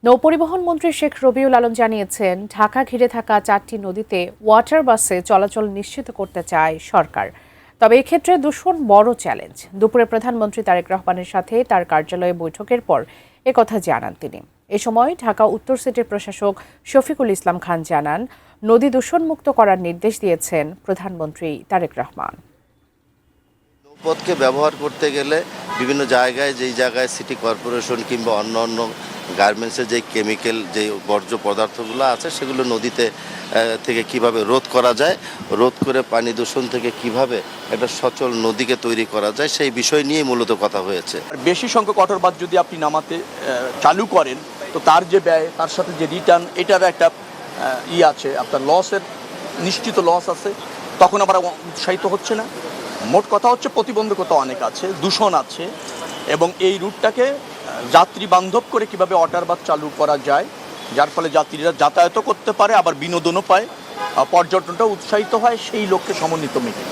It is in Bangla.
নৌপরিবহন মন্ত্রী শেখ রবিউল আলম জানিয়েছেন, ঢাকা ঘিরে থাকা 4টি নদীতে ওয়াটার বাসে চলাচল নিশ্চিত করতে চায় সরকার। তবে এক্ষেত্রে দূষণ বড় চ্যালেঞ্জ। দুপুরে প্রধানমন্ত্রী তারেক রহমানের সাথে তার কার্যালয়ে বৈঠকের পর একথা জানান তিনি। এ সময় ঢাকা উত্তর সিটির প্রশাসক শফিকুল ইসলাম খান জানান, নদী দূষণমুক্ত করার নির্দেশ দিয়েছেন প্রধানমন্ত্রী তারেক রহমান। নৌপথকে ব্যবহার করতে গেলে বিভিন্ন জায়গায় যেই জায়গায় সিটি কর্পোরেশন কিংবা অন্য গার্মেন্টসের যে কেমিক্যাল যে বর্জ্য পদার্থগুলো আছে সেগুলো নদীতে থেকে কিভাবে রোধ করা যায়, রোধ করে পানি দূষণ থেকে কিভাবে একটা সচল নদীকে তৈরি করা যায় সেই বিষয় নিয়ে মূলত কথা হয়েছে। বেশি সংখ্যক ওয়াটারবাস যদি আপনি নামাতে চালু করেন তো তার যে ব্যয়, তার সাথে যে রিটার্ন, এটার একটা আছে, আপনার লসের নিশ্চিত লস আছে, তখন আবার উৎসাহিত হচ্ছে না। মোট কথা হচ্ছে প্রতিবন্ধকতা অনেক আছে, দূষণ আছে, এবং এই রুটটাকে যাত্রী বান্ধব করে কিভাবে ওয়াটারবাস চালু করা যায়, যার ফলে যাত্রীরা যাতায়াতও করতে পারে, আবার বিনোদনও পায়, পর্যটনটাও উৎসাহিত হয়, সেই লক্ষ্যে সমন্বিত মিটিং।